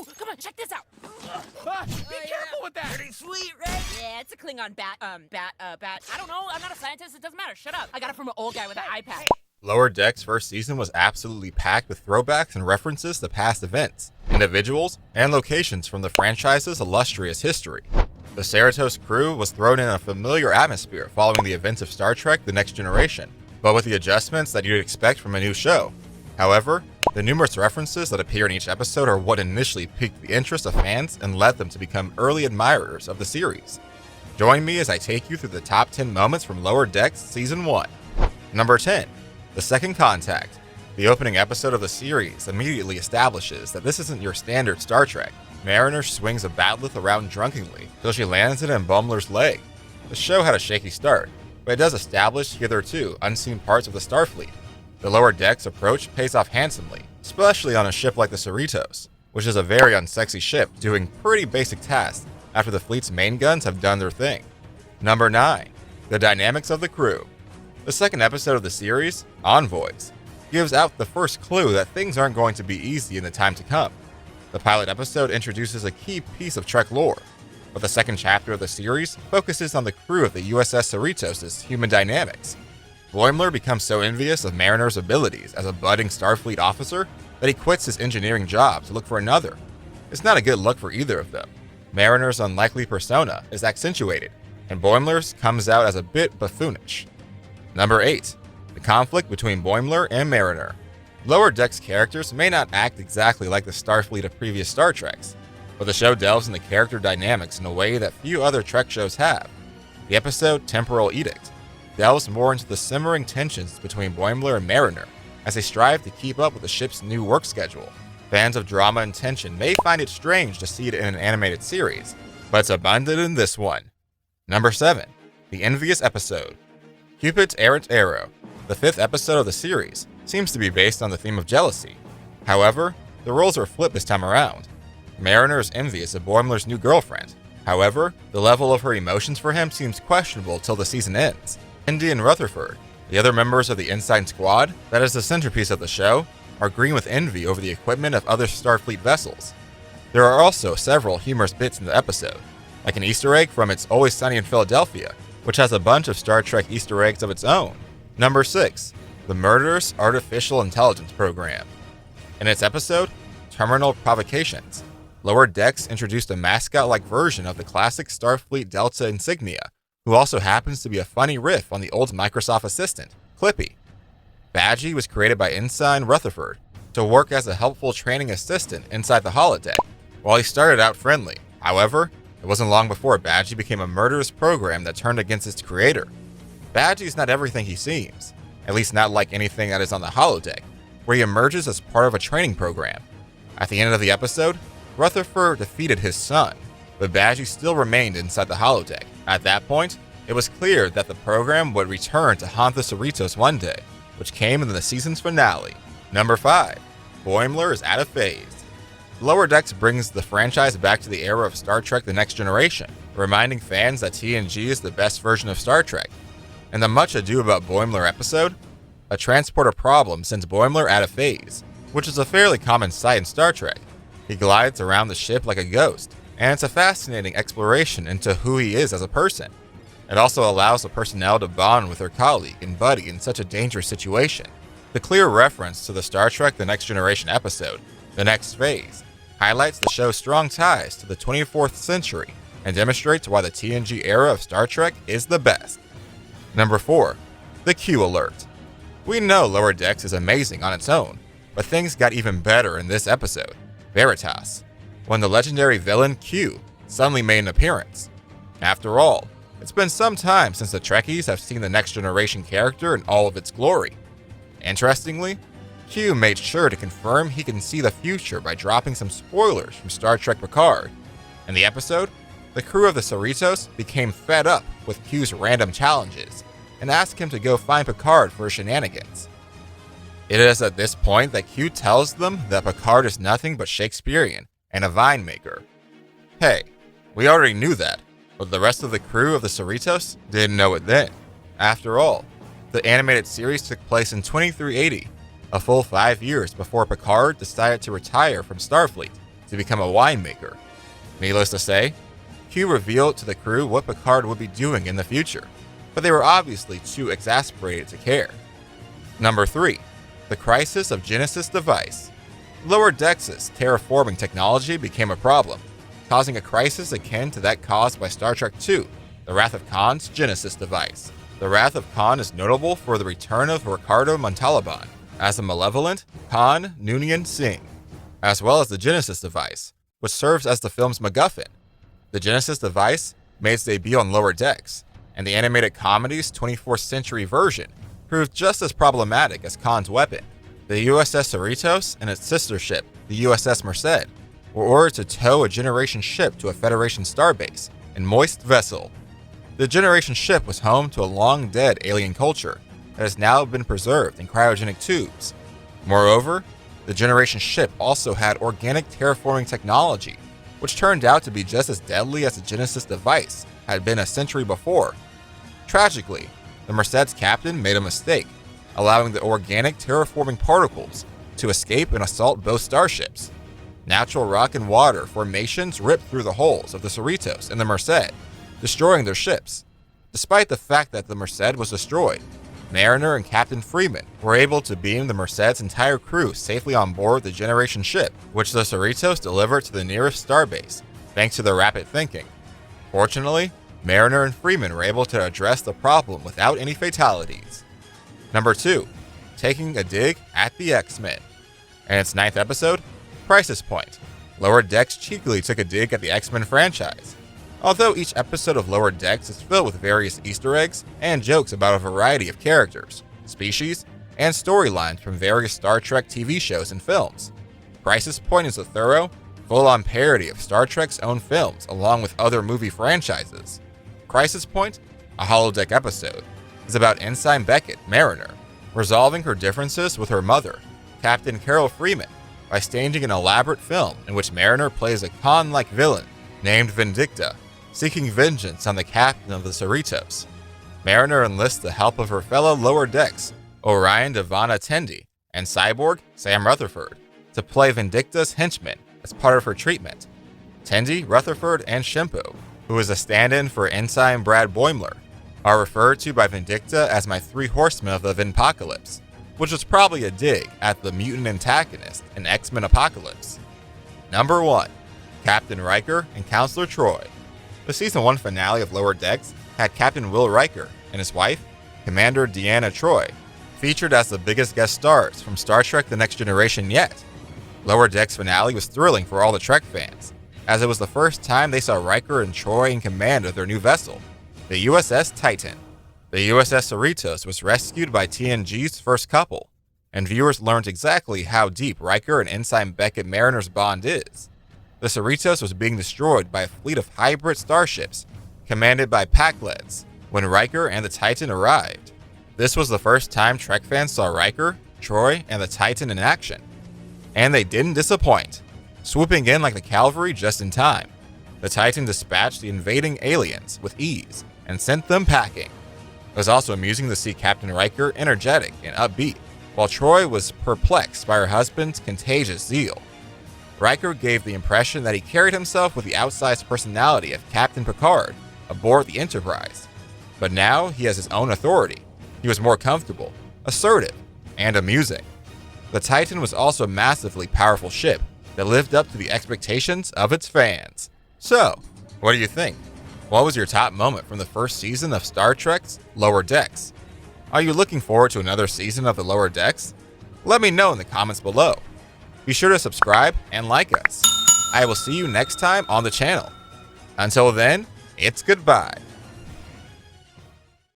Ooh, come on, check this out. Be careful with that! Pretty sweet, right? Yeah, it's a Klingon bat. I don't know. I'm not a scientist. It doesn't matter. Shut up. I got it from an old guy with an iPad. Lower Decks' first season was absolutely packed with throwbacks and references to past events, individuals, and locations from the franchise's illustrious history. The Cerritos crew was thrown in a familiar atmosphere following the events of Star Trek: The Next Generation, but with the adjustments that you'd expect from a new show. However, the numerous references that appear in each episode are what initially piqued the interest of fans and led them to become early admirers of the series. Join me as I take you through the top 10 moments from Lower Decks Season 1. Number 10. The Second Contact. The opening episode of the series immediately establishes that this isn't your standard Star Trek. Mariner swings a bat'leth around drunkenly till she lands it in Boimler's leg. The show had a shaky start, but it does establish hitherto unseen parts of the Starfleet. The Lower Decks approach pays off handsomely, especially on a ship like the Cerritos, which is a very unsexy ship doing pretty basic tasks after the fleet's main guns have done their thing. Number 9. The Dynamics of the Crew. The second episode of the series, Envoys, gives out the first clue that things aren't going to be easy in the time to come. The pilot episode introduces a key piece of Trek lore, but the second chapter of the series focuses on the crew of the U.S.S. Cerritos' human dynamics. Boimler becomes so envious of Mariner's abilities as a budding Starfleet officer that he quits his engineering job to look for another. It's not a good look for either of them. Mariner's unlikely persona is accentuated, and Boimler's comes out as a bit buffoonish. Number 8. The conflict between Boimler and Mariner. Lower Decks characters may not act exactly like the Starfleet of previous Star Treks, but the show delves into character dynamics in a way that few other Trek shows have. The episode Temporal Edict delves more into the simmering tensions between Boimler and Mariner as they strive to keep up with the ship's new work schedule. Fans of drama and tension may find it strange to see it in an animated series, but it's abundant in this one. Number 7. The Envious Episode. Cupid's Errant Arrow, the 5th episode of the series, seems to be based on the theme of jealousy. However, the roles are flipped this time around. Mariner is envious of Boimler's new girlfriend. However, the level of her emotions for him seems questionable till the season ends. Indy and Rutherford, the other members of the Ensign Squad, that is the centerpiece of the show, are green with envy over the equipment of other Starfleet vessels. There are also several humorous bits in the episode, like an Easter egg from It's Always Sunny in Philadelphia, which has a bunch of Star Trek Easter eggs of its own. Number 6. The Murderous Artificial Intelligence Program. In its episode, Terminal Provocations, Lower Decks introduced a mascot-like version of the classic Starfleet Delta insignia, who also happens to be a funny riff on the old Microsoft assistant, Clippy. Badgie was created by Ensign Rutherford to work as a helpful training assistant inside the holodeck. While he started out friendly, however, it wasn't long before Badgie became a murderous program that turned against its creator. Badgie's not everything he seems, at least not like anything that is on the holodeck, where he emerges as part of a training program. At the end of the episode, Rutherford defeated his son, but Badgie still remained inside the holodeck. At that point, it was clear that the program would return to haunt the Cerritos one day, which came in the season's finale. Number 5. Boimler is out of phase. Lower Decks brings the franchise back to the era of Star Trek: The Next Generation, reminding fans that TNG is the best version of Star Trek. In the Much Ado About Boimler episode, a transporter problem sends Boimler out of phase, which is a fairly common sight in Star Trek. He glides around the ship like a ghost, and it's a fascinating exploration into who he is as a person. It also allows the personnel to bond with their colleague and buddy in such a dangerous situation. The clear reference to the Star Trek: The Next Generation episode, The Next Phase, highlights the show's strong ties to the 24th century and demonstrates why the TNG era of Star Trek is the best. Number 4. The Q Alert. We know Lower Decks is amazing on its own, but things got even better in this episode, Veritas, when the legendary villain Q suddenly made an appearance. After all, it's been some time since the Trekkies have seen the Next Generation character in all of its glory. Interestingly, Q made sure to confirm he can see the future by dropping some spoilers from Star Trek Picard. In the episode, the crew of the Cerritos became fed up with Q's random challenges and asked him to go find Picard for his shenanigans. It is at this point that Q tells them that Picard is nothing but Shakespearean and a vine maker. Hey, we already knew that, but the rest of the crew of the Cerritos didn't know it then. After all, the animated series took place in 2380, a full 5 years before Picard decided to retire from Starfleet. to become a winemaker. Needless to say, Q revealed to the crew what Picard would be doing in the future, but they were obviously too exasperated to care. Number 3. The Crisis of Genesis Device. Lower Decks' terraforming technology became a problem, causing a crisis akin to that caused by Star Trek II, The Wrath of Khan's Genesis device. The Wrath of Khan is notable for the return of Ricardo Montalban as a malevolent Khan Noonien Singh, as well as the Genesis device, which serves as the film's MacGuffin. The Genesis device made its debut on Lower Decks, and the animated comedy's 24th century version proved just as problematic as Khan's weapon. The U.S.S. Cerritos and its sister ship, the U.S.S. Merced, were ordered to tow a Generation ship to a Federation starbase in Moist Vessel. The Generation ship was home to a long-dead alien culture that has now been preserved in cryogenic tubes. Moreover, the Generation ship also had organic terraforming technology, which turned out to be just as deadly as the Genesis device had been a century before. Tragically, the Merced's captain made a mistake, allowing the organic terraforming particles to escape and assault both starships. Natural rock and water formations ripped through the hulls of the Cerritos and the Merced, destroying their ships. Despite the fact that the Merced was destroyed, Mariner and Captain Freeman were able to beam the Merced's entire crew safely on board the Generation ship, which the Cerritos delivered to the nearest starbase, thanks to their rapid thinking. Fortunately, Mariner and Freeman were able to address the problem without any fatalities. Number 2. Taking a dig at the X-Men. In its 9th episode, Crisis Point, Lower Decks cheekily took a dig at the X-Men franchise. Although each episode of Lower Decks is filled with various Easter eggs and jokes about a variety of characters, species, and storylines from various Star Trek TV shows and films, Crisis Point is a thorough, full-on parody of Star Trek's own films along with other movie franchises. Crisis Point, a holodeck episode, is about Ensign Beckett, Mariner, resolving her differences with her mother, Captain Carol Freeman, by staging an elaborate film in which Mariner plays a Khan-like villain named Vindicta, seeking vengeance on the captain of the Cerritos. Mariner enlists the help of her fellow Lower Decks, Orion Devana Tendi, and Cyborg Sam Rutherford, to play Vindicta's henchmen as part of her treatment. Tendi, Rutherford, and Shempo, who is a stand-in for Ensign Brad Boimler, are referred to by Vindicta as my 3 horsemen of the Vinpocalypse, which was probably a dig at the mutant antagonist in X-Men Apocalypse. Number 1. Captain Riker and Counselor Troy. The Season 1 finale of Lower Decks had Captain Will Riker and his wife, Commander Deanna Troi, featured as the biggest guest stars from Star Trek The Next Generation yet. Lower Decks finale was thrilling for all the Trek fans, as it was the first time they saw Riker and Troi in command of their new vessel, the U.S.S. Titan. The U.S.S. Cerritos was rescued by TNG's first couple, and viewers learned exactly how deep Riker and Ensign Beckett Mariner's bond is. The Cerritos was being destroyed by a fleet of hybrid starships commanded by Pakleds when Riker and the Titan arrived. This was the first time Trek fans saw Riker, Troi, and the Titan in action. And they didn't disappoint, swooping in like the cavalry just in time. The Titan dispatched the invading aliens with ease and sent them packing. It was also amusing to see Captain Riker energetic and upbeat, while Troi was perplexed by her husband's contagious zeal. Riker gave the impression that he carried himself with the outsized personality of Captain Picard aboard the Enterprise. But now he has his own authority. He was more comfortable, assertive, and amusing. The Titan was also a massively powerful ship that lived up to the expectations of its fans. So, what do you think? What was your top moment from the first season of Star Trek's Lower Decks? Are you looking forward to another season of the Lower Decks? Let me know in the comments below. Be sure to subscribe and like us. I will see you next time on the channel. Until then, it's goodbye.